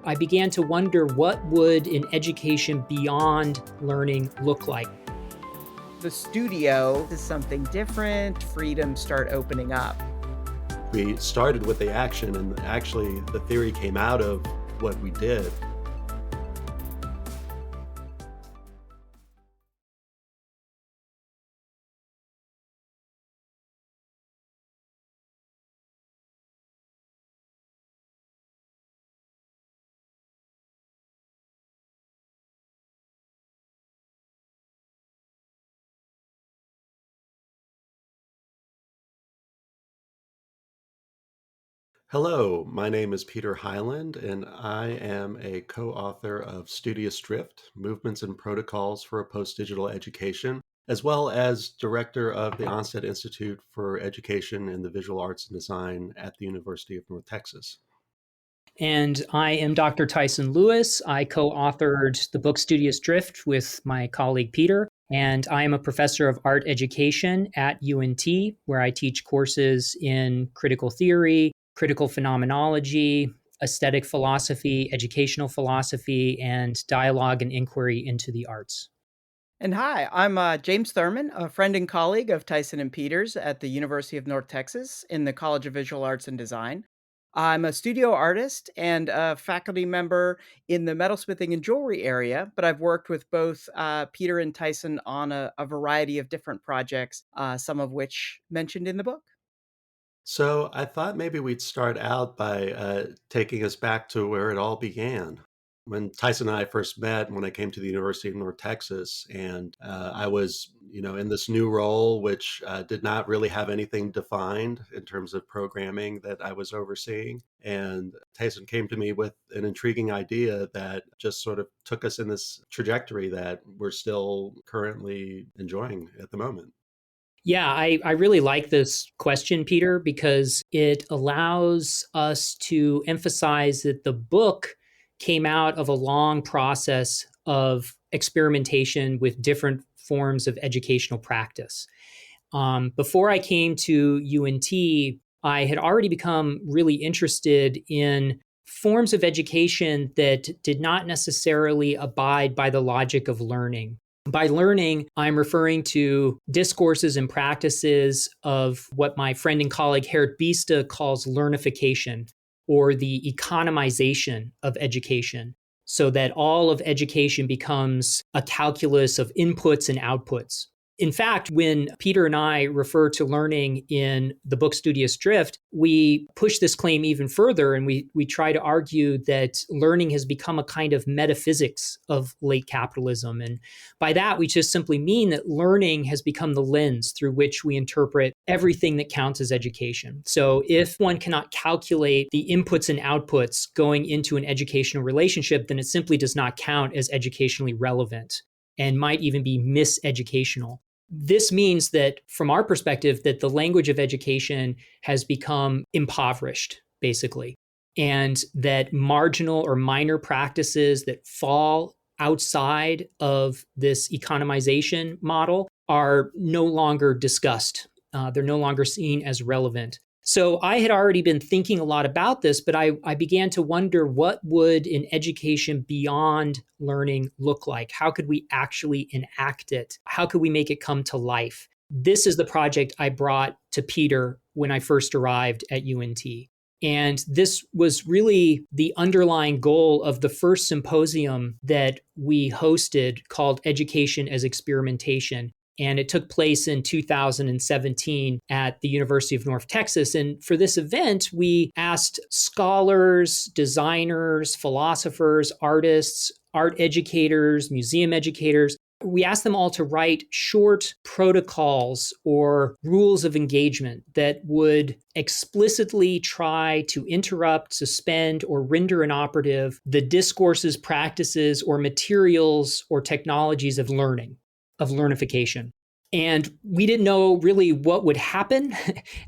I began to wonder what would an education beyond learning look like. The studio is something different, freedoms start opening up. We started with the action, and actually the theory came out of what we did. Hello, my name is Peter Hyland, and I am a co-author of Studious Drift, Movements and Protocols for a Post-Digital Education, as well as director of the Onstead Institute for Education in the Visual Arts and Design at the University of North Texas. And I am Dr. Tyson Lewis. I co-authored the book Studious Drift with my colleague Peter, and I am a professor of art education at UNT, where I teach courses in critical theory, critical phenomenology, aesthetic philosophy, educational philosophy, and dialogue and inquiry into the arts. And hi, I'm James Thurman, a friend and colleague of Tyson and Peters at the University of North Texas in the College of Visual Arts and Design. I'm a studio artist and a faculty member in the metalsmithing and jewelry area, but I've worked with both Peter and Tyson on a variety of different projects, some of which mentioned in the book. So I thought maybe we'd start out by taking us back to where it all began. When Tyson and I first met, when I came to the University of North Texas, and I was, in this new role, which did not really have anything defined in terms of programming that I was overseeing. And Tyson came to me with an intriguing idea that just sort of took us in this trajectory that we're still currently enjoying at the moment. Yeah, I really like this question, Peter, because it allows us to emphasize that the book came out of a long process of experimentation with different forms of educational practice. Before I came to UNT, I had already become really interested in forms of education that did not necessarily abide by the logic of learning. By learning, I'm referring to discourses and practices of what my friend and colleague Gerrit Biesta calls learnification, or the economization of education, so that all of education becomes a calculus of inputs and outputs. In fact, when Peter and I refer to learning in the book Studious Drift, we push this claim even further, and we try to argue that learning has become a kind of metaphysics of late capitalism. And by that, we just simply mean that learning has become the lens through which we interpret everything that counts as education. So if one cannot calculate the inputs and outputs going into an educational relationship, then it simply does not count as educationally relevant and might even be miseducational. This means that, from our perspective, that the language of education has become impoverished, basically, and that marginal or minor practices that fall outside of this economization model are no longer discussed. They're no longer seen as relevant. So I had already been thinking a lot about this, but I began to wonder, what would an education beyond learning look like? How could we actually enact it? How could we make it come to life? This is the project I brought to Peter when I first arrived at UNT. And this was really the underlying goal of the first symposium that we hosted, called Education as Experimentation. And it took place in 2017 at the University of North Texas. And for this event, we asked scholars, designers, philosophers, artists, art educators, museum educators. We asked them all to write short protocols or rules of engagement that would explicitly try to interrupt, suspend, or render inoperative the discourses, practices, or materials or technologies of learning, of learnification. And we didn't know really what would happen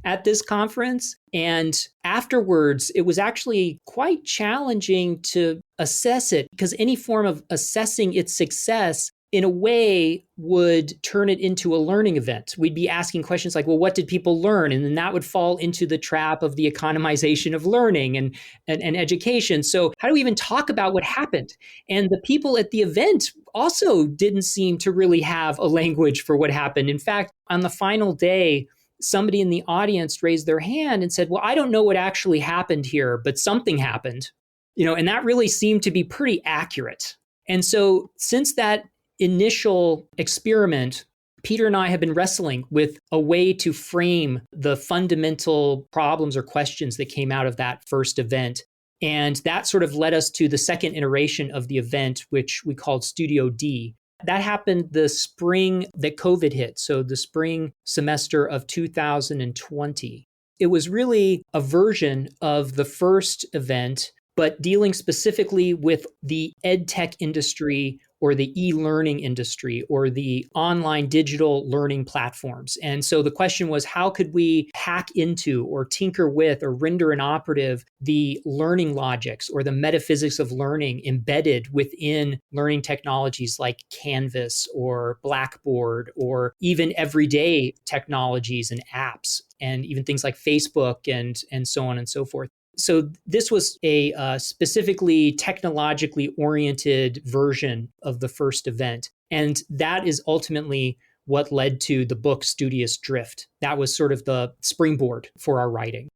at this conference. And afterwards, it was actually quite challenging to assess it, because any form of assessing its success in a way would turn it into a learning event. We'd be asking questions like, well, what did people learn? And then that would fall into the trap of the economization of learning and education. So how do we even talk about what happened? And the people at the event also didn't seem to really have a language for what happened. In fact, on the final day, somebody in the audience raised their hand and said, well, I don't know what actually happened here, but something happened. And that really seemed to be pretty accurate. And so since that initial experiment, Peter and I have been wrestling with a way to frame the fundamental problems or questions that came out of that first event. And that sort of led us to the second iteration of the event, which we called Studio D. That happened the spring that COVID hit, so the spring semester of 2020. It was really a version of the first event, but dealing specifically with the ed tech industry or the e-learning industry or the online digital learning platforms. And so the question was, how could we hack into or tinker with or render inoperative the learning logics or the metaphysics of learning embedded within learning technologies like Canvas or Blackboard or even everyday technologies and apps and even things like Facebook and so on and so forth. So this was a specifically technologically oriented version of the first event. And that is ultimately what led to the book Studious Drift. That was sort of the springboard for our writing.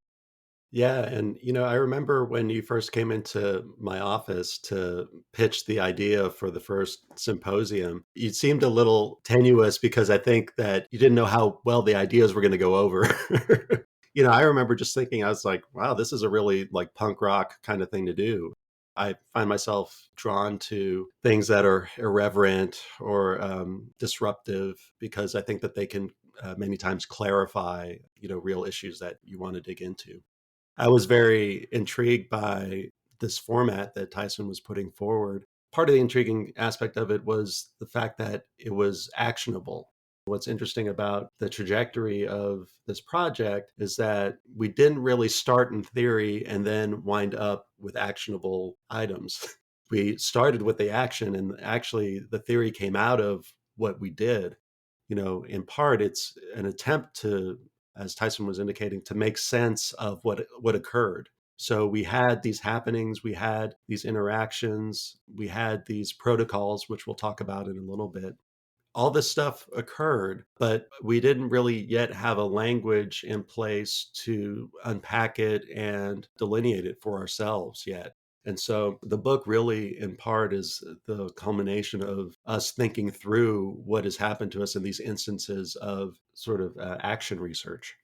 Yeah. And, I remember when you first came into my office to pitch the idea for the first symposium, you seemed a little tenuous because I think that you didn't know how well the ideas were going to go over. I remember just thinking, I was like, wow, this is a really like punk rock kind of thing to do. I find myself drawn to things that are irreverent or disruptive because I think that they can many times clarify, real issues that you want to dig into. I was very intrigued by this format that Tyson was putting forward. Part of the intriguing aspect of it was the fact that it was actionable. What's interesting about the trajectory of this project is that we didn't really start in theory and then wind up with actionable items. We started with the action, and actually the theory came out of what we did. In part, it's an attempt to, as Tyson was indicating, to make sense of what occurred. So we had these happenings, we had these interactions, we had these protocols, which we'll talk about in a little bit. All this stuff occurred, but we didn't really yet have a language in place to unpack it and delineate it for ourselves yet. And so the book really, in part, is the culmination of us thinking through what has happened to us in these instances of sort of action research.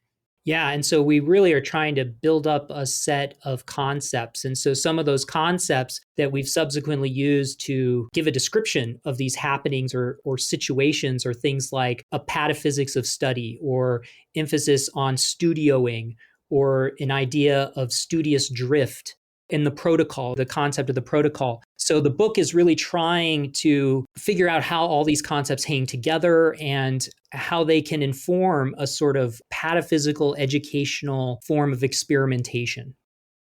Yeah. And so we really are trying to build up a set of concepts. And so some of those concepts that we've subsequently used to give a description of these happenings or situations are things like a pataphysics of study or emphasis on studioing or an idea of studious drift in the protocol, the concept of the protocol. So the book is really trying to figure out how all these concepts hang together and how they can inform a sort of pataphysical educational form of experimentation.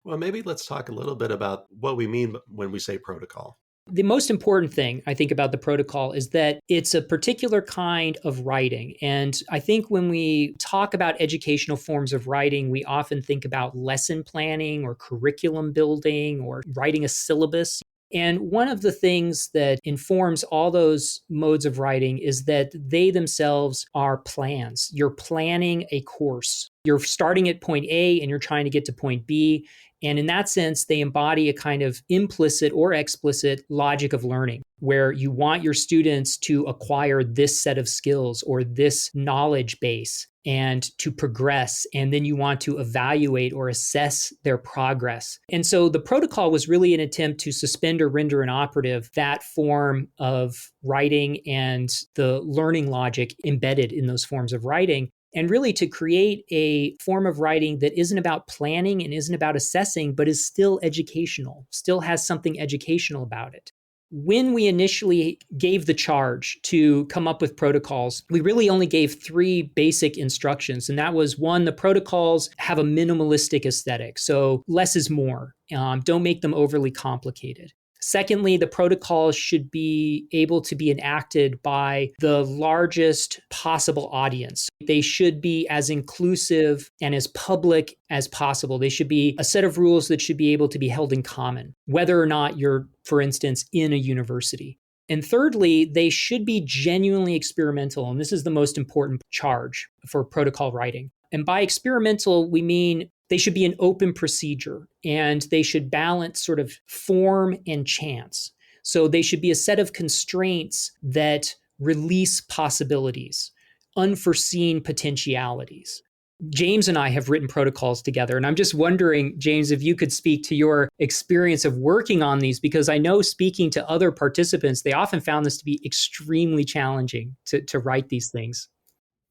Well, maybe let's talk a little bit about what we mean when we say protocol. The most important thing I think about the protocol is that it's a particular kind of writing. And I think when we talk about educational forms of writing, we often think about lesson planning or curriculum building or writing a syllabus. And one of the things that informs all those modes of writing is that they themselves are plans. You're planning a course. You're starting at point A and you're trying to get to point B. And in that sense, they embody a kind of implicit or explicit logic of learning, where you want your students to acquire this set of skills or this knowledge base and to progress. And then you want to evaluate or assess their progress. And so the protocol was really an attempt to suspend or render inoperative that form of writing and the learning logic embedded in those forms of writing. And really to create a form of writing that isn't about planning and isn't about assessing, but is still educational, still has something educational about it. When we initially gave the charge to come up with protocols, we really only gave three basic instructions. And that was one, the protocols have a minimalistic aesthetic. So less is more. Don't make them overly complicated. Secondly, the protocols should be able to be enacted by the largest possible audience. They should be as inclusive and as public as possible. They should be a set of rules that should be able to be held in common, whether or not you're, for instance, in a university. And thirdly, they should be genuinely experimental. And this is the most important charge for protocol writing. And by experimental, we mean they should be an open procedure and they should balance sort of form and chance. So they should be a set of constraints that release possibilities, unforeseen potentialities. James and I have written protocols together, and I'm just wondering, James, if you could speak to your experience of working on these, because I know speaking to other participants, they often found this to be extremely challenging to write these things.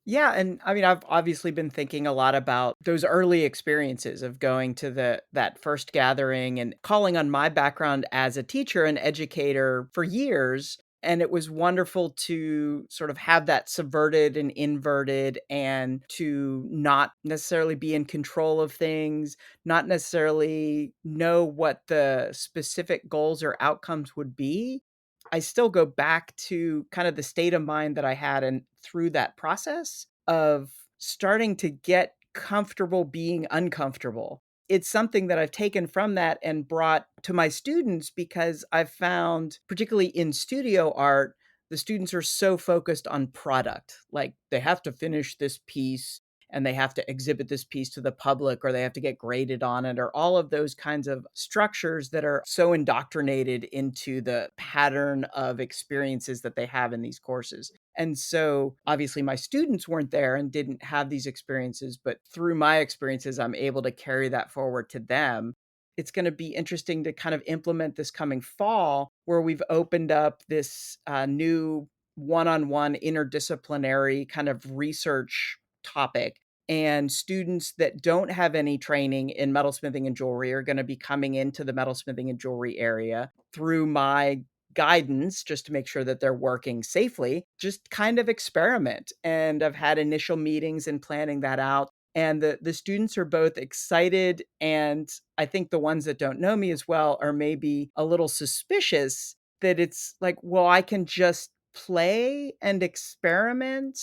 Yeah, and I mean, I've obviously been thinking a lot about those early experiences of going to that first gathering and calling on my background as a teacher and educator for years. And it was wonderful to sort of have that subverted and inverted and to not necessarily be in control of things, not necessarily know what the specific goals or outcomes would be. I still go back to kind of the state of mind that I had and through that process of starting to get comfortable being uncomfortable. It's something that I've taken from that and brought to my students because I've found, particularly in studio art, the students are so focused on product. Like they have to finish this piece and they have to exhibit this piece to the public or they have to get graded on it or all of those kinds of structures that are so indoctrinated into the pattern of experiences that they have in these courses. And so obviously my students weren't there and didn't have these experiences, but through my experiences, I'm able to carry that forward to them. It's going to be interesting to kind of implement this coming fall where we've opened up this new one-on-one interdisciplinary kind of research topic. And students that don't have any training in metalsmithing and jewelry are going to be coming into the metalsmithing and jewelry area through my guidance just to make sure that they're working safely, just kind of experiment. And I've had initial meetings and planning that out. And the students are both excited. And I think the ones that don't know me as well are maybe a little suspicious that it's like, well, I can just play and experiment.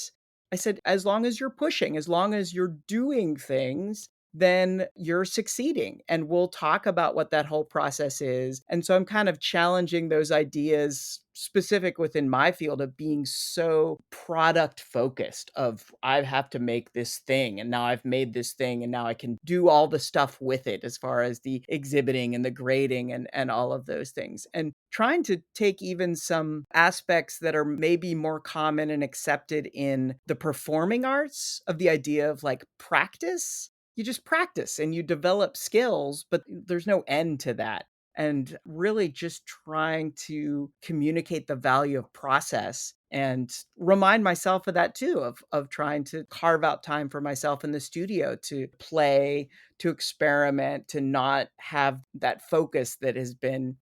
I said, as long as you're pushing, as long as you're doing things, then you're succeeding. And we'll talk about what that whole process is. And so I'm kind of challenging those ideas specific within my field of being so product focused of I have to make this thing and now I've made this thing and now I can do all the stuff with it as far as the exhibiting and the grading and all of those things. And trying to take even some aspects that are maybe more common and accepted in the performing arts of the idea of like practice. You just practice and you develop skills, but there's no end to that. And really just trying to communicate the value of process and remind myself of that too, of trying to carve out time for myself in the studio to play, to experiment, to not have that focus that has been,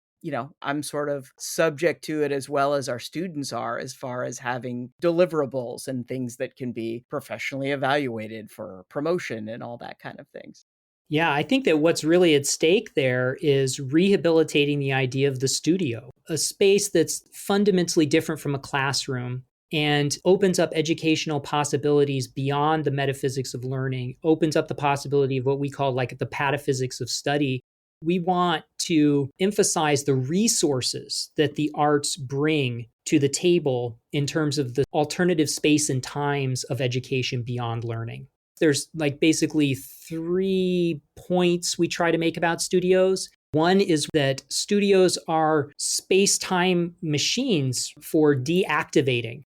I'm sort of subject to it as well as our students are, as far as having deliverables and things that can be professionally evaluated for promotion and all that kind of things. Yeah, I think that what's really at stake there is rehabilitating the idea of the studio, a space that's fundamentally different from a classroom and opens up educational possibilities beyond the metaphysics of learning, opens up the possibility of what we call like the pataphysics of study. We want to emphasize the resources that the arts bring to the table in terms of the alternative space and times of education beyond learning. There's like basically 3 points we try to make about studios. One is that studios are space-time machines for deactivating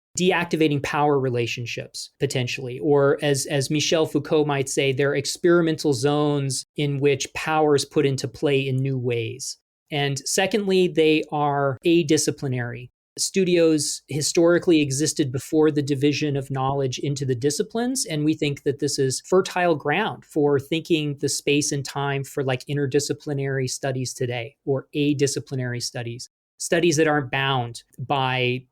power relationships potentially, or as Michel Foucault might say, they're experimental zones in which power is put into play in new ways. And secondly, they are adisciplinary. Studios historically existed before the division of knowledge into the disciplines, and we think that this is fertile ground for thinking the space and time for like interdisciplinary studies today, or adisciplinary studies that aren't bound by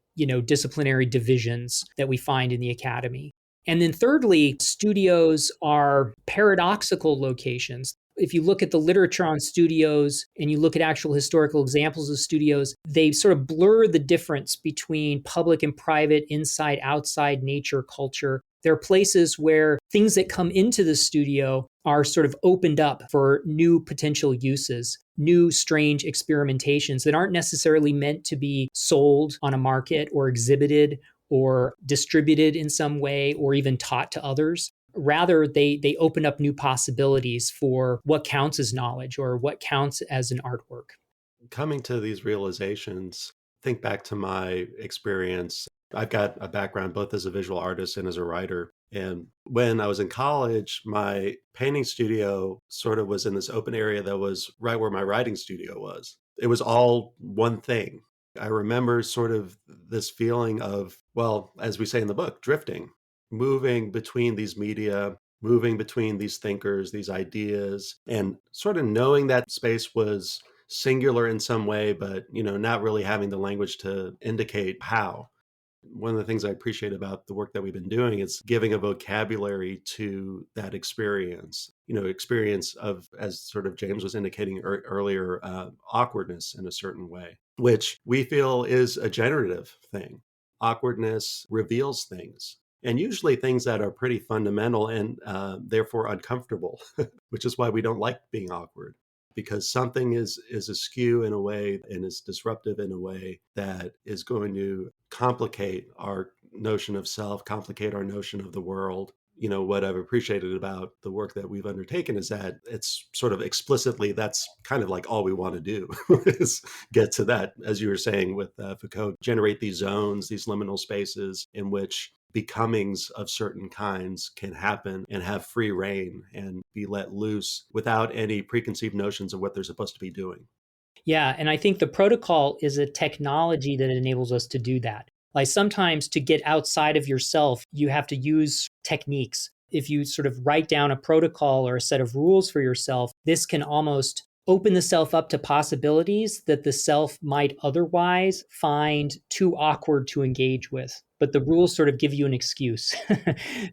disciplinary divisions that we find in the academy. And then thirdly, studios are paradoxical locations. If you look at the literature on studios and you look at actual historical examples of studios, they sort of blur the difference between public and private, inside, outside, nature, culture. There are places where things that come into the studio are sort of opened up for new potential uses, new strange experimentations that aren't necessarily meant to be sold on a market or exhibited or distributed in some way or even taught to others. Rather, they open up new possibilities for what counts as knowledge or what counts as an artwork. Coming to these realizations, think back to my experience. I've got a background both as a visual artist and as a writer. And when I was in college, my painting studio sort of was in this open area that was right where my writing studio was. It was all one thing. I remember sort of this feeling of, well, as we say in the book, drifting, moving between these media, moving between these thinkers, these ideas, and sort of knowing that space was singular in some way, but not really having the language to indicate how. One of the things I appreciate about the work that we've been doing is giving a vocabulary to that experience, experience of, as sort of James was indicating earlier, awkwardness in a certain way, which we feel is a generative thing. Awkwardness reveals things, and usually things that are pretty fundamental and therefore uncomfortable, which is why we don't like being awkward, because something is askew in a way and is disruptive in a way that is going to complicate our notion of self, complicate our notion of the world. What I've appreciated about the work that we've undertaken is that it's sort of explicitly, that's kind of like all we want to do is get to that, as you were saying with Foucault, generate these zones, these liminal spaces in which becomings of certain kinds can happen and have free reign and be let loose without any preconceived notions of what they're supposed to be doing. Yeah, and I think the protocol is a technology that enables us to do that. Like sometimes to get outside of yourself, you have to use techniques. If you sort of write down a protocol or a set of rules for yourself, this can almost open the self up to possibilities that the self might otherwise find too awkward to engage with. But the rules sort of give you an excuse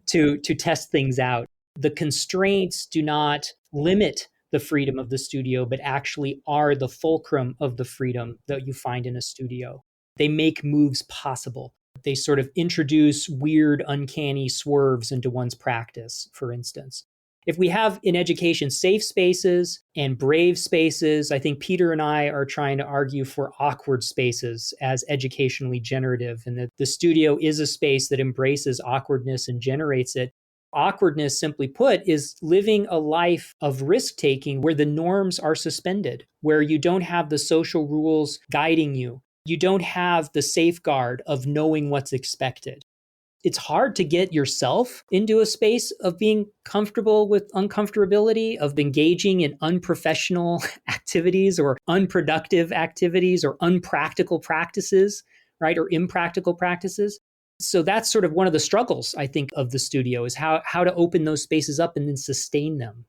to test things out. The constraints do not limit the freedom of the studio, but actually are the fulcrum of the freedom that you find in a studio. They make moves possible. They sort of introduce weird, uncanny swerves into one's practice, for instance. If we have in education safe spaces and brave spaces, I think Peter and I are trying to argue for awkward spaces as educationally generative, and that the studio is a space that embraces awkwardness and generates it. Awkwardness, simply put, is living a life of risk taking where the norms are suspended, where you don't have the social rules guiding you. You don't have the safeguard of knowing what's expected. It's hard to get yourself into a space of being comfortable with uncomfortability, of engaging in unprofessional activities or unproductive activities or unpractical practices, right? Or impractical practices. So that's sort of one of the struggles, I think, of the studio is how to open those spaces up and then sustain them.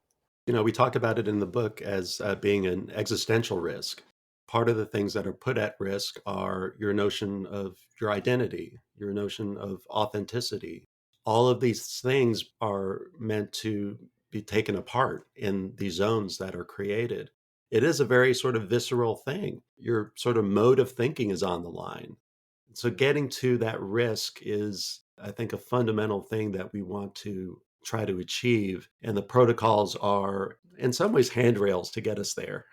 We talk about it in the book as being an existential risk. Part of the things that are put at risk are your notion of your identity, your notion of authenticity. All of these things are meant to be taken apart in these zones that are created. It is a very sort of visceral thing. Your sort of mode of thinking is on the line. So getting to that risk is, I think, a fundamental thing that we want to try to achieve. And the protocols are, in some ways, handrails to get us there.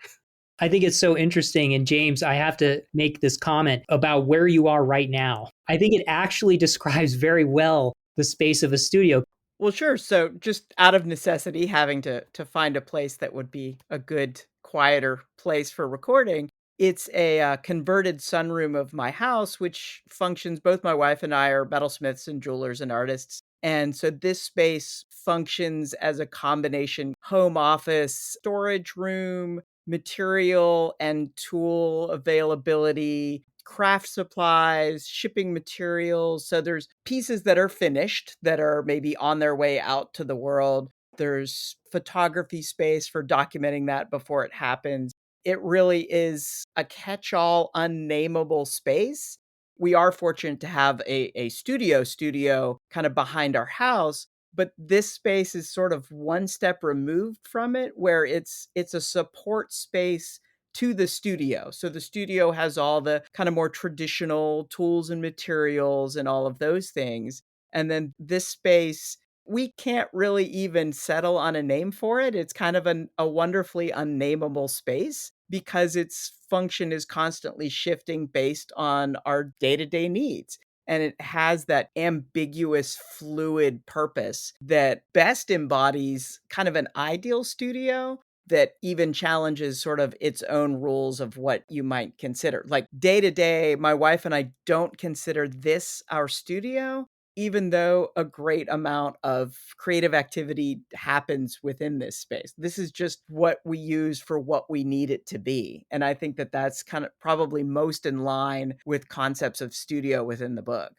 I think it's so interesting. And James, I have to make this comment about where you are right now. I think it actually describes very well the space of a studio. Well, sure. So just out of necessity, having to find a place that would be a good, quieter place for recording, it's a converted sunroom of my house, which functions. Both my wife and I are metalsmiths and jewelers and artists. And so this space functions as a combination home office, storage room, material and tool availability, craft supplies, shipping materials. So there's pieces that are finished that are maybe on their way out to the world. There's photography space for documenting that before it happens. It really is a catch-all, unnameable space. We are fortunate to have a studio kind of behind our house, but this space is sort of one step removed from it, where it's a support space to the studio. So the studio has all the kind of more traditional tools and materials and all of those things. And then this space, we can't really even settle on a name for it. It's kind of a wonderfully unnameable space because its function is constantly shifting based on our day to day needs. And it has that ambiguous, fluid purpose that best embodies kind of an ideal studio that even challenges sort of its own rules of what you might consider. Like day to day, my wife and I don't consider this our studio, even though a great amount of creative activity happens within this space. This is just what we use for what we need it to be. And I think that that's kind of probably most in line with concepts of studio within the book.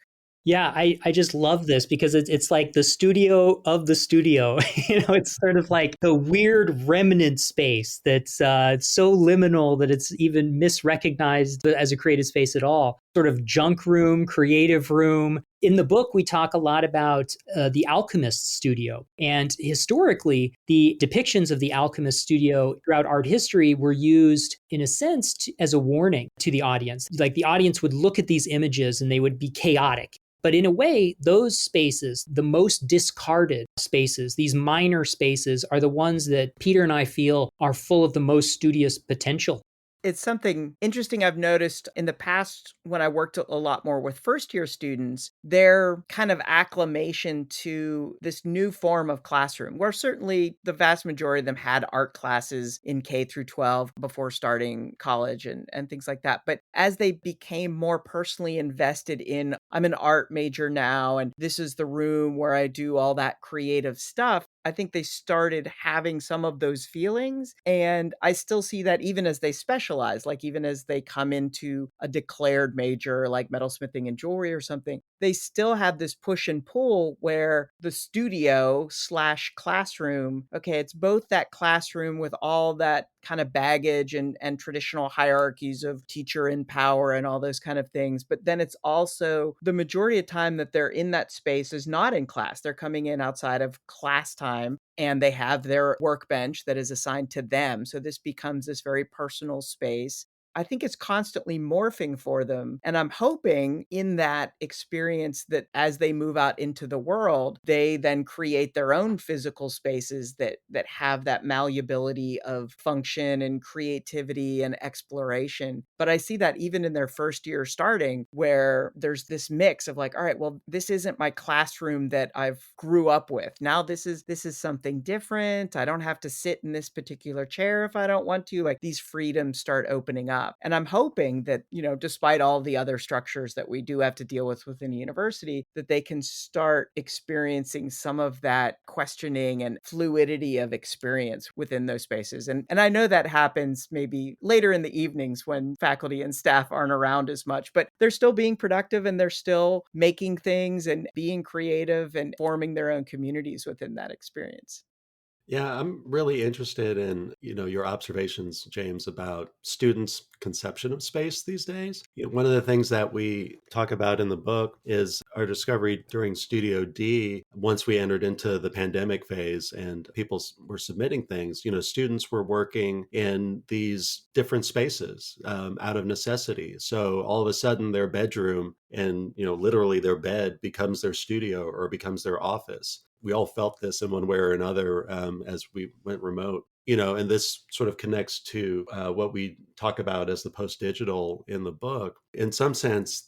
Yeah, I just love this because it's like the studio of the studio. It's sort of like the weird remnant space that's so liminal that it's even misrecognized as a creative space at all. Sort of junk room, creative room. In the book, we talk a lot about the alchemist studio. And historically, the depictions of the alchemist studio throughout art history were used, in a sense, as a warning to the audience. Like the audience would look at these images and they would be chaotic. But in a way, those spaces, the most discarded spaces, these minor spaces, are the ones that Peter and I feel are full of the most studious potential. It's something interesting I've noticed in the past when I worked a lot more with first year students, their kind of acclimation to this new form of classroom, where certainly the vast majority of them had art classes in K through 12 before starting college and things like that. But as they became more personally invested in, I'm an art major now, and this is the room where I do all that creative stuff, I think they started having some of those feelings. And I still see that even as they specialize, like even as they come into a declared major like metalsmithing and jewelry or something, they still have this push and pull where the studio slash classroom, okay, it's both that classroom with all that kind of baggage and traditional hierarchies of teacher and power and all those kind of things. But then it's also the majority of time that they're in that space is not in class. They're coming in outside of class time and they have their workbench that is assigned to them. So this becomes this very personal space. I think it's constantly morphing for them. And I'm hoping in that experience that as they move out into the world, they then create their own physical spaces that have that malleability of function and creativity and exploration. But I see that even in their first year starting, where there's this mix of like, all right, well, this isn't my classroom that I've grew up with. Now this is something different. I don't have to sit in this particular chair if I don't want to. Like these freedoms start opening up. And I'm hoping that, despite all the other structures that we do have to deal with within a university, that they can start experiencing some of that questioning and fluidity of experience within those spaces. And I know that happens maybe later in the evenings when faculty and staff aren't around as much, but they're still being productive and they're still making things and being creative and forming their own communities within that experience. Yeah, I'm really interested in, your observations, James, about students' conception of space these days. One of the things that we talk about in the book is our discovery during Studio D, once we entered into the pandemic phase and people were submitting things, students were working in these different spaces out of necessity. So all of a sudden their bedroom and, literally their bed becomes their studio or becomes their office. We all felt this in one way or another as we went remote. And this sort of connects to what we talk about as the post-digital in the book. In some sense,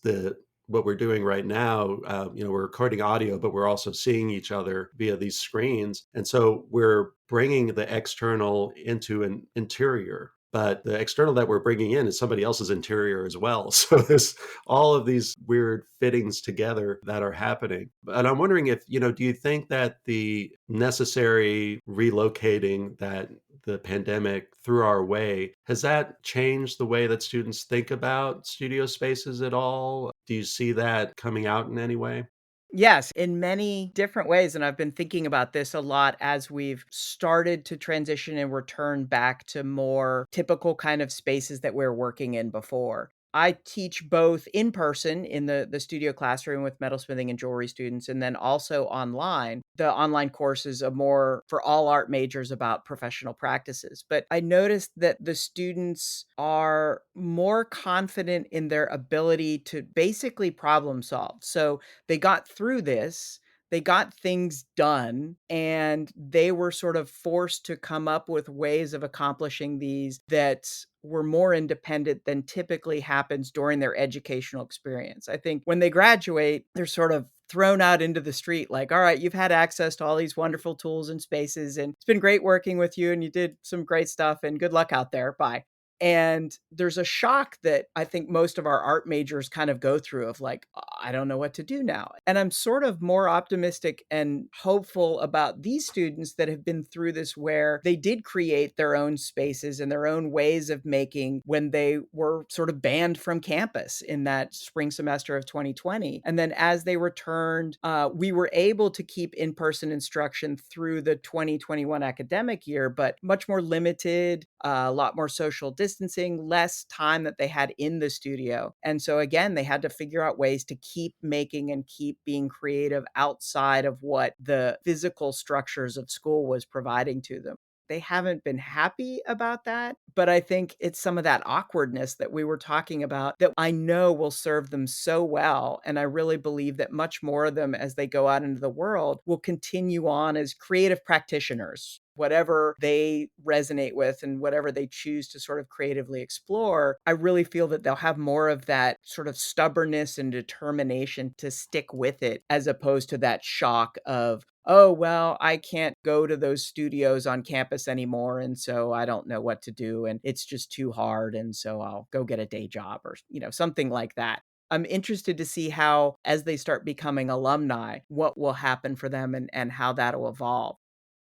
what we're doing right now, we're recording audio, but we're also seeing each other via these screens. And so we're bringing the external into an interior. But the external that we're bringing in is somebody else's interior as well. So there's all of these weird fittings together that are happening. And I'm wondering if, do you think that the necessary relocating that the pandemic threw our way, has that changed the way that students think about studio spaces at all? Do you see that coming out in any way? Yes, in many different ways. And I've been thinking about this a lot as we've started to transition and return back to more typical kind of spaces that we're working in before. I teach both in person in the studio classroom with metalsmithing and jewelry students, and then also online. The online course is a more for all art majors about professional practices. But I noticed that the students are more confident in their ability to basically problem solve. So they got through this. They got things done, and they were sort of forced to come up with ways of accomplishing these that were more independent than typically happens during their educational experience. I think when they graduate, they're sort of thrown out into the street like, all right, you've had access to all these wonderful tools and spaces, and it's been great working with you, and you did some great stuff, and good luck out there. Bye. And there's a shock that I think most of our art majors kind of go through of like, I don't know what to do now. And I'm sort of more optimistic and hopeful about these students that have been through this, where they did create their own spaces and their own ways of making when they were sort of banned from campus in that spring semester of 2020. And then as they returned, we were able to keep in-person instruction through the 2021 academic year, but much more limited, a lot more social distancing, less time that they had in the studio. And so again, they had to figure out ways to keep making and keep being creative outside of what the physical structures of school was providing to them. They haven't been happy about that, but I think it's some of that awkwardness that we were talking about that I know will serve them so well. And I really believe that much more of them, as they go out into the world, will continue on as creative practitioners. Whatever they resonate with and whatever they choose to sort of creatively explore, I really feel that they'll have more of that sort of stubbornness and determination to stick with it, as opposed to that shock of, oh, well, I can't go to those studios on campus anymore, and so I don't know what to do, and it's just too hard, and so I'll go get a day job, or, something like that. I'm interested to see how, as they start becoming alumni, what will happen for them, and how that'll evolve.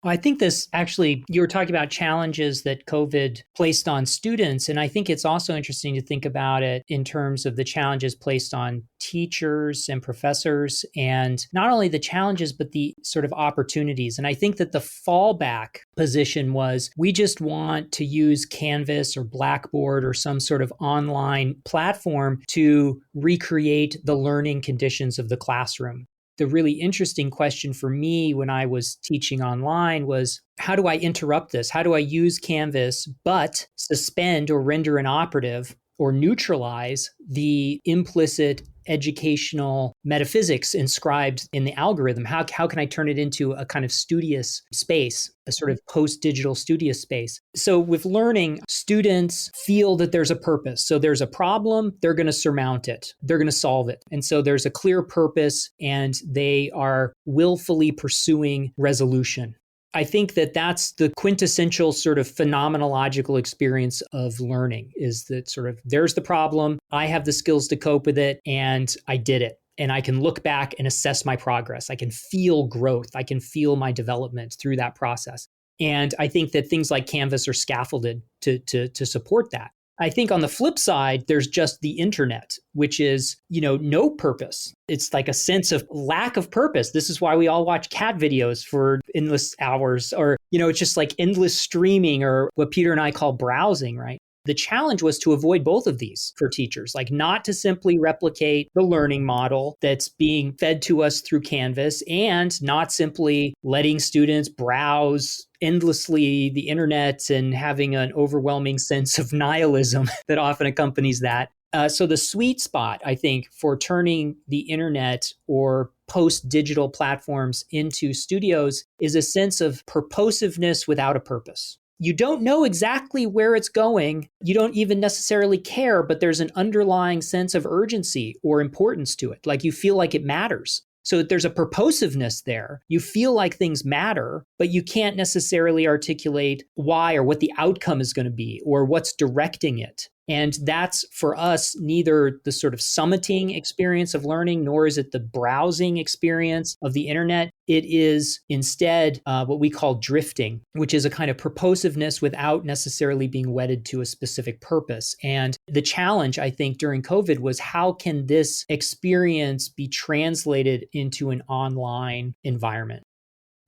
Well, I think this actually, you were talking about challenges that COVID placed on students. And I think it's also interesting to think about it in terms of the challenges placed on teachers and professors, and not only the challenges, but the sort of opportunities. And I think that the fallback position was, we just want to use Canvas or Blackboard or some sort of online platform to recreate the learning conditions of the classroom. The really interesting question for me when I was teaching online was, how do I interrupt this? How do I use Canvas but suspend or render inoperative or neutralize the implicit educational metaphysics inscribed in the algorithm? How can I turn it into a kind of studious space, a sort of post-digital studious space? So with learning, students feel that there's a purpose. So there's a problem, they're going to surmount it. They're going to solve it. And so there's a clear purpose, and they are willfully pursuing resolution. I think that that's the quintessential sort of phenomenological experience of learning, is that sort of, there's the problem, I have the skills to cope with it, and I did it. And I can look back and assess my progress. I can feel growth. I can feel my development through that process. And I think that things like Canvas are scaffolded to support that. I think on the flip side, there's just the internet, which is, no purpose. It's like a sense of lack of purpose. This is why we all watch cat videos for endless hours, or, it's just like endless streaming, or what Peter and I call browsing, right? The challenge was to avoid both of these for teachers, like not to simply replicate the learning model that's being fed to us through Canvas, and not simply letting students browse endlessly the internet and having an overwhelming sense of nihilism that often accompanies that. So the sweet spot, I think, for turning the internet or post-digital platforms into studios is a sense of purposiveness without a purpose. You don't know exactly where it's going. You don't even necessarily care, but there's an underlying sense of urgency or importance to it. Like you feel like it matters. So there's a purposiveness there. You feel like things matter, but you can't necessarily articulate why or what the outcome is going to be or what's directing it. And that's, for us, neither the sort of summiting experience of learning, nor is it the browsing experience of the internet. It is instead what we call drifting, which is a kind of purposiveness without necessarily being wedded to a specific purpose. And the challenge, I think, during COVID was, how can this experience be translated into an online environment?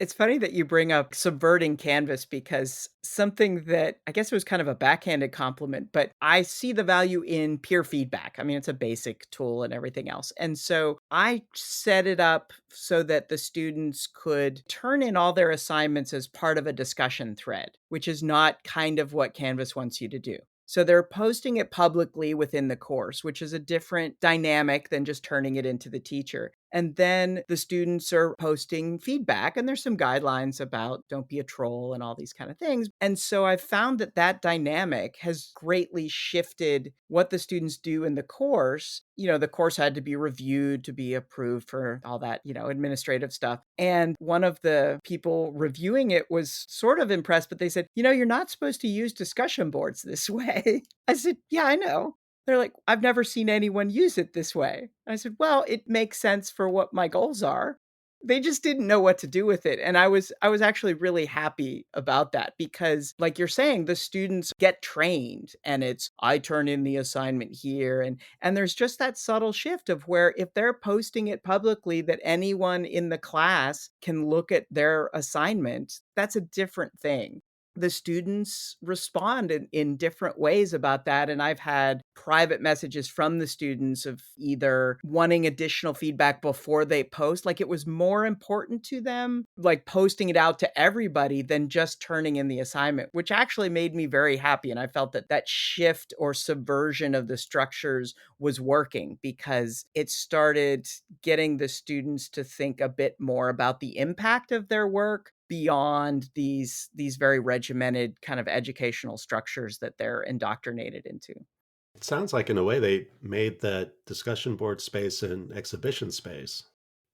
It's funny that you bring up subverting Canvas because something that I guess it was kind of a backhanded compliment, but I see the value in peer feedback. I mean, it's a basic tool and everything else. And so I set it up so that the students could turn in all their assignments as part of a discussion thread, which is not kind of what Canvas wants you to do. So they're posting it publicly within the course, which is a different dynamic than just turning it into the teacher. And then the students are posting feedback, and there's some guidelines about don't be a troll and all these kind of things. And so I've found that that dynamic has greatly shifted what the students do in the course. The course had to be reviewed to be approved for all that, administrative stuff. And one of the people reviewing it was sort of impressed, but they said, you're not supposed to use discussion boards this way. I said, yeah, I know. They're like, I've never seen anyone use it this way. I said, well, it makes sense for what my goals are. They just didn't know what to do with it. And I was actually really happy about that because like you're saying, the students get trained and it's I turn in the assignment here. And there's just that subtle shift of where if they're posting it publicly that anyone in the class can look at their assignment, that's a different thing. The students respond in different ways about that. And I've had private messages from the students of either wanting additional feedback before they post, like it was more important to them, like posting it out to everybody than just turning in the assignment, which actually made me very happy. And I felt that that shift or subversion of the structures was working because it started getting the students to think a bit more about the impact of their work beyond these very regimented kind of educational structures that they're indoctrinated into. It sounds like, in a way, they made that discussion board space an exhibition space.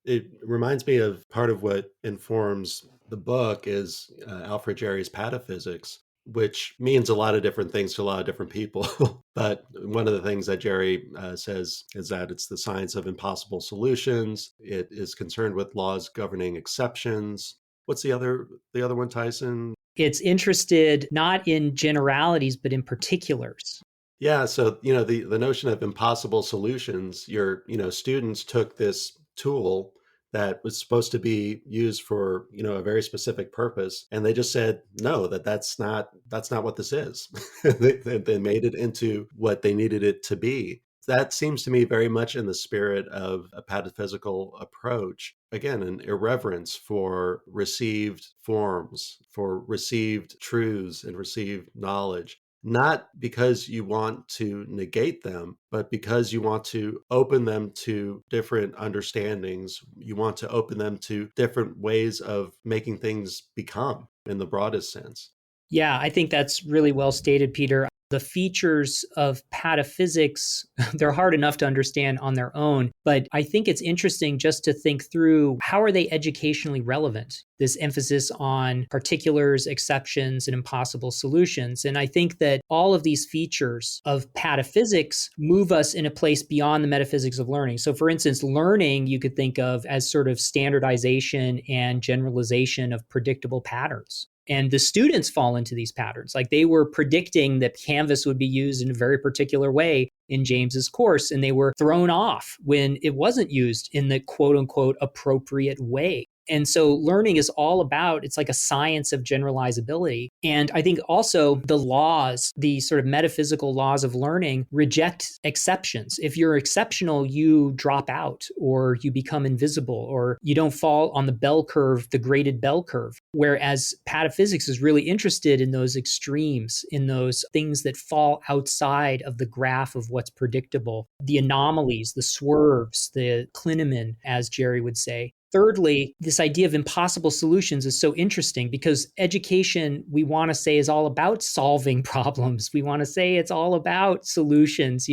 It reminds me of part of what informs the book is Alfred Jarry's pataphysics, which means a lot of different things to a lot of different people. But one of the things that Jerry says is that it's the science of impossible solutions. It is concerned with laws governing exceptions. What's the other one, Tyson? It's interested not in generalities, but in particulars. Yeah, so the notion of impossible solutions, your students took this tool that was supposed to be used for a very specific purpose, and they just said no, that's not what this is. They made it into what they needed it to be. That seems to me very much in the spirit of a pataphysical approach. Again, an irreverence for received forms, for received truths and received knowledge. Not because you want to negate them, but because you want to open them to different understandings. You want to open them to different ways of making things become in the broadest sense. Yeah, I think that's really well stated, Peter. The features of pataphysics, they're hard enough to understand on their own, but I think it's interesting just to think through how are they educationally relevant? This emphasis on particulars, exceptions, and impossible solutions. And I think that all of these features of pataphysics move us in a place beyond the metaphysics of learning. So for instance, learning you could think of as sort of standardization and generalization of predictable patterns. And the students fall into these patterns. Like they were predicting that Canvas would be used in a very particular way in James's course, and they were thrown off when it wasn't used in the quote unquote appropriate way. And so learning is all about, it's like a science of generalizability. And I think also the laws, the sort of metaphysical laws of learning reject exceptions. If you're exceptional, you drop out or you become invisible or you don't fall on the bell curve, the graded bell curve. Whereas pataphysics is really interested in those extremes, in those things that fall outside of the graph of what's predictable, the anomalies, the swerves, the clinamen, as Jerry would say. Thirdly, this idea of impossible solutions is so interesting because education, we want to say, is all about solving problems. We want to say it's all about solutions,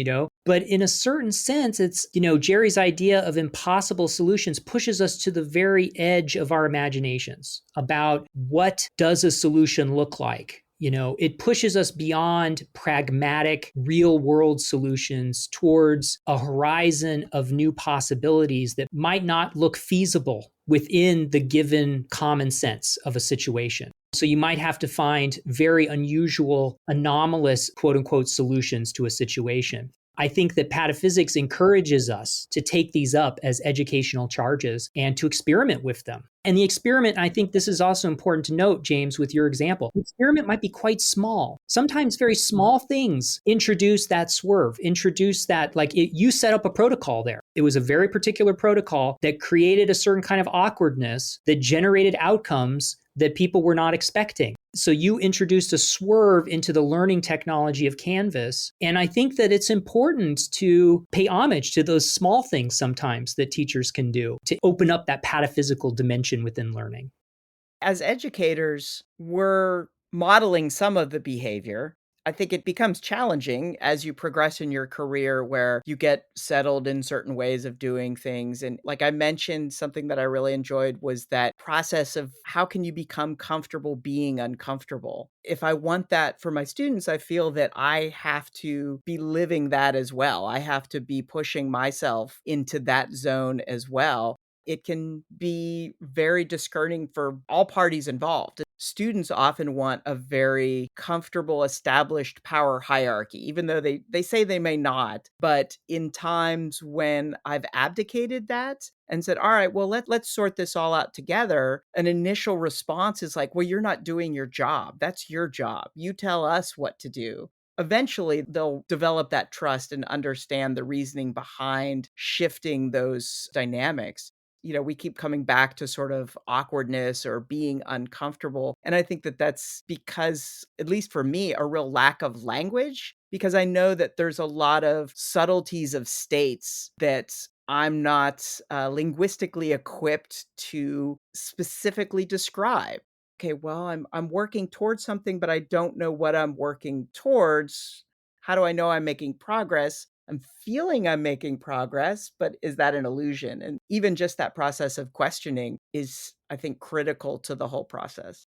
But in a certain sense, it's, Jerry's idea of impossible solutions pushes us to the very edge of our imaginations about what does a solution look like? It pushes us beyond pragmatic, real world solutions towards a horizon of new possibilities that might not look feasible within the given common sense of a situation. So you might have to find very unusual, anomalous, quote unquote, solutions to a situation. I think that pataphysics encourages us to take these up as educational charges and to experiment with them. And the experiment, I think this is also important to note, James, with your example. The experiment might be quite small. Sometimes very small things introduce that swerve, introduce that, you set up a protocol there. It was a very particular protocol that created a certain kind of awkwardness that generated outcomes that people were not expecting. So you introduced a swerve into the learning technology of Canvas. And I think that it's important to pay homage to those small things sometimes that teachers can do to open up that pataphysical dimension within learning. As educators, we're modeling some of the behavior. I think it becomes challenging as you progress in your career where you get settled in certain ways of doing things. And like I mentioned, something that I really enjoyed was that process of how can you become comfortable being uncomfortable? If I want that for my students, I feel that I have to be living that as well. I have to be pushing myself into that zone as well. It can be very discouraging for all parties involved. Students often want a very comfortable, established power hierarchy, even though they say they may not. But in times when I've abdicated that and said, all right, well, let's sort this all out together, an initial response is like, well, you're not doing your job. That's your job. You tell us what to do. Eventually, they'll develop that trust and understand the reasoning behind shifting those dynamics. We keep coming back to sort of awkwardness or being uncomfortable. And I think that that's because, at least for me, a real lack of language, because I know that there's a lot of subtleties of states that I'm not linguistically equipped to specifically describe. Okay, well, I'm working towards something, but I don't know what I'm working towards. How do I know I'm making progress? I'm feeling I'm making progress, but is that an illusion? And even just that process of questioning is, I think, critical to the whole process.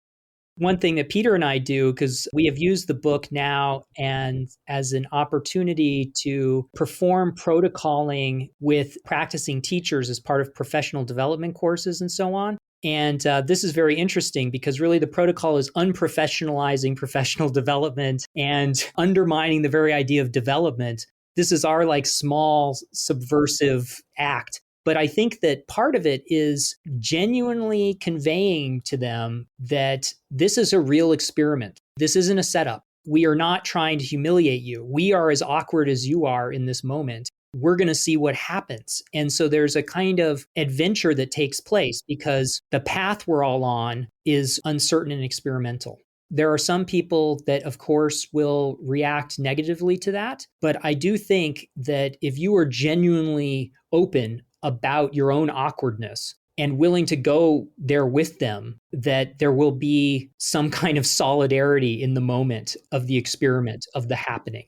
One thing that Peter and I do, because we have used the book now and as an opportunity to perform protocoling with practicing teachers as part of professional development courses and so on. And this is very interesting because really the protocol is unprofessionalizing professional development and undermining the very idea of development. This is our small subversive act. But I think that part of it is genuinely conveying to them that this is a real experiment. This isn't a setup. We are not trying to humiliate you. We are as awkward as you are in this moment. We're going to see what happens. And so there's a kind of adventure that takes place because the path we're all on is uncertain and experimental. There are some people that, of course, will react negatively to that. But I do think that if you are genuinely open about your own awkwardness and willing to go there with them, that there will be some kind of solidarity in the moment of the experiment, of the happening.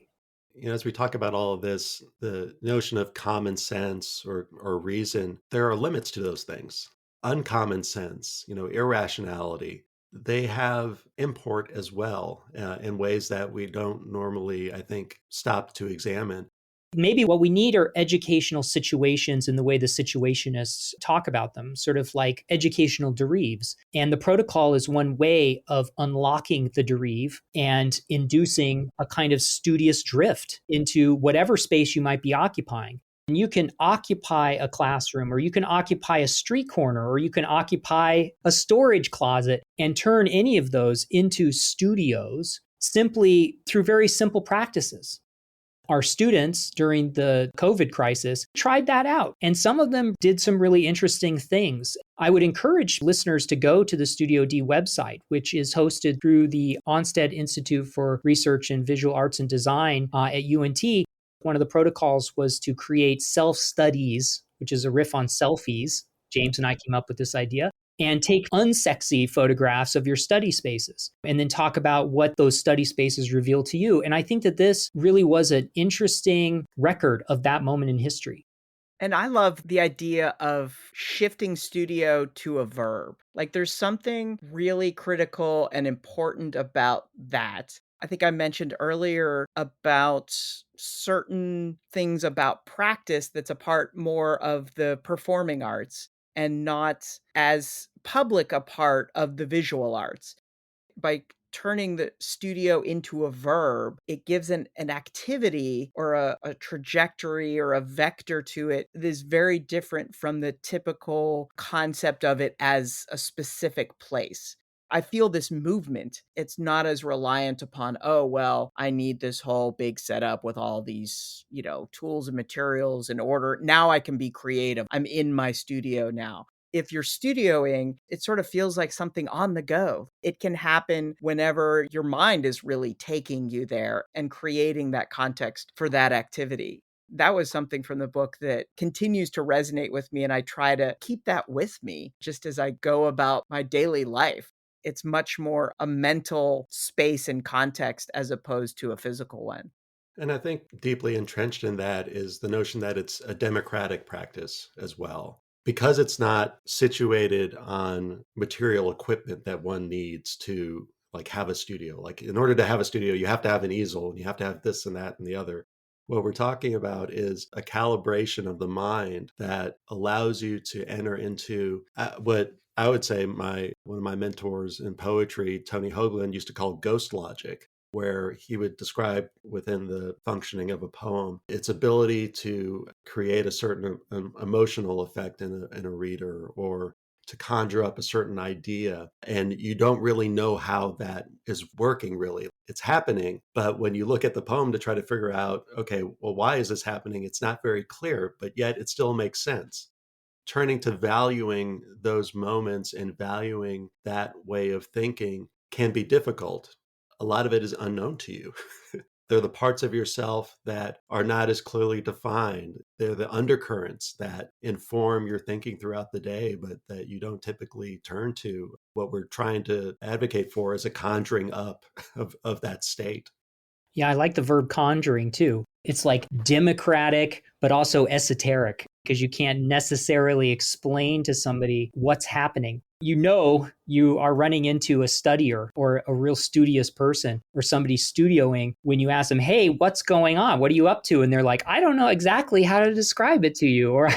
As we talk about all of this, the notion of common sense or reason, there are limits to those things. Uncommon sense, irrationality, they have import as well in ways that we don't normally, I think, stop to examine. Maybe what we need are educational situations in the way the situationists talk about them, sort of like educational derives. And the protocol is one way of unlocking the derive and inducing a kind of studious drift into whatever space you might be occupying. And you can occupy a classroom, or you can occupy a street corner, or you can occupy a storage closet and turn any of those into studios simply through very simple practices. Our students during the COVID crisis tried that out, and some of them did some really interesting things. I would encourage listeners to go to the Studio D website, which is hosted through the Onstead Institute for Research in Visual Arts and Design at UNT. One of the protocols was to create self-studies, which is a riff on selfies. James and I came up with this idea. And take unsexy photographs of your study spaces and then talk about what those study spaces reveal to you. And I think that this really was an interesting record of that moment in history. And I love the idea of shifting studio to a verb. Like there's something really critical and important about that. I think I mentioned earlier about certain things about practice that's a part more of the performing arts and not as public a part of the visual arts. By turning the studio into a verb, it gives an activity or a trajectory or a vector to it that is very different from the typical concept of it as a specific place. I feel this movement. It's not as reliant upon, oh, well, I need this whole big setup with all these, tools and materials in order. Now I can be creative. I'm in my studio now. If you're studioing, it sort of feels like something on the go. It can happen whenever your mind is really taking you there and creating that context for that activity. That was something from the book that continues to resonate with me, and I try to keep that with me just as I go about my daily life. It's much more a mental space and context as opposed to a physical one. And I think deeply entrenched in that is the notion that it's a democratic practice as well. Because it's not situated on material equipment that one needs to like have a studio. Like in order to have a studio, you have to have an easel and you have to have this and that and the other. What we're talking about is a calibration of the mind that allows you to enter into what I would say one of my mentors in poetry, Tony Hoagland, used to call ghost logic, where he would describe within the functioning of a poem its ability to create a certain emotional effect in a reader, or to conjure up a certain idea. And you don't really know how that is working, really. It's happening. But when you look at the poem to try to figure out, okay, well, why is this happening? It's not very clear, but yet it still makes sense. Turning to valuing those moments and valuing that way of thinking can be difficult. A lot of it is unknown to you. They're the parts of yourself that are not as clearly defined. They're the undercurrents that inform your thinking throughout the day, but that you don't typically turn to. What we're trying to advocate for is a conjuring up of that state. Yeah, I like the verb conjuring too. It's like democratic, but also esoteric because you can't necessarily explain to somebody what's happening. You know, you are running into a studier or a real studious person or somebody studioing when you ask them, hey, what's going on? What are you up to? And they're like, I don't know exactly how to describe it to you. Or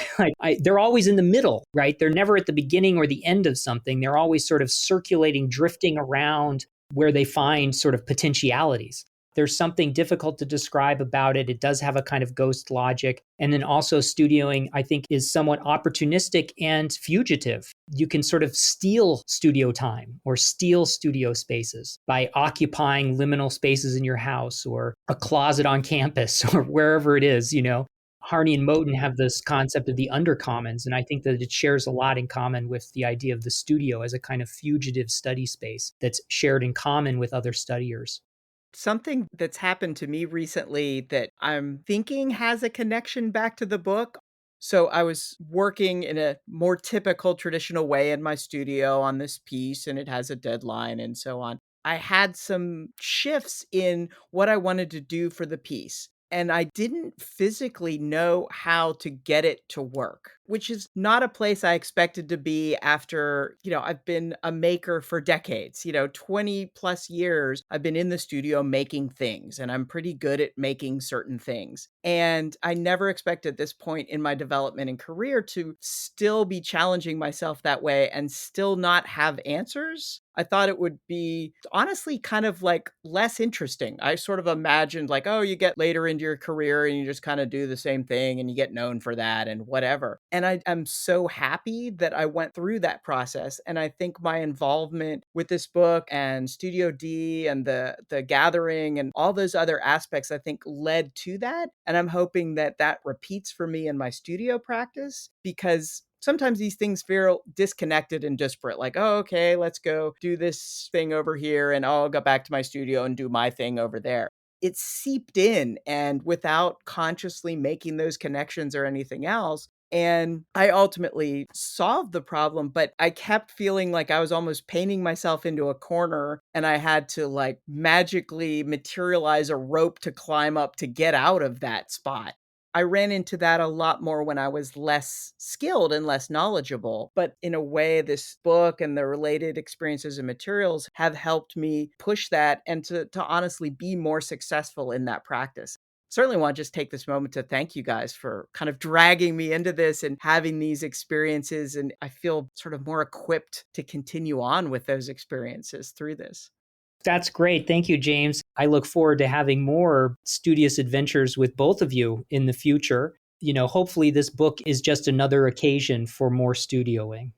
they're always in the middle, right? They're never at the beginning or the end of something. They're always sort of circulating, drifting around where they find sort of potentialities. There's something difficult to describe about it. It does have a kind of ghost logic. And then also studioing, I think, is somewhat opportunistic and fugitive. You can sort of steal studio time or steal studio spaces by occupying liminal spaces in your house or a closet on campus or wherever it is, Harney and Moten have this concept of the undercommons, and I think that it shares a lot in common with the idea of the studio as a kind of fugitive study space that's shared in common with other studiers. Something that's happened to me recently that I'm thinking has a connection back to the book. So I was working in a more typical traditional way in my studio on this piece, and it has a deadline and so on. I had some shifts in what I wanted to do for the piece, and I didn't physically know how to get it to work, which is not a place I expected to be after, I've been a maker for decades, 20 plus years. I've been in the studio making things, and I'm pretty good at making certain things. And I never expected this point in my development and career to still be challenging myself that way and still not have answers. I thought it would be honestly kind of like less interesting. I sort of imagined like, oh, you get later into your career and you just kind of do the same thing and you get known for that and whatever. And I'm so happy that I went through that process. And I think my involvement with this book and Studio D and the gathering and all those other aspects, I think led to that. And I'm hoping that that repeats for me in my studio practice, because sometimes these things feel disconnected and disparate. Like, oh, okay, let's go do this thing over here and I'll go back to my studio and do my thing over there. It seeped in, and without consciously making those connections or anything else. And I ultimately solved the problem, but I kept feeling like I was almost painting myself into a corner and I had to like magically materialize a rope to climb up to get out of that spot. I ran into that a lot more when I was less skilled and less knowledgeable. But in a way, this book and the related experiences and materials have helped me push that and to honestly be more successful in that practice. Certainly want to just take this moment to thank you guys for kind of dragging me into this and having these experiences. And I feel sort of more equipped to continue on with those experiences through this. That's great. Thank you, James. I look forward to having more studious adventures with both of you in the future. Hopefully this book is just another occasion for more studioing.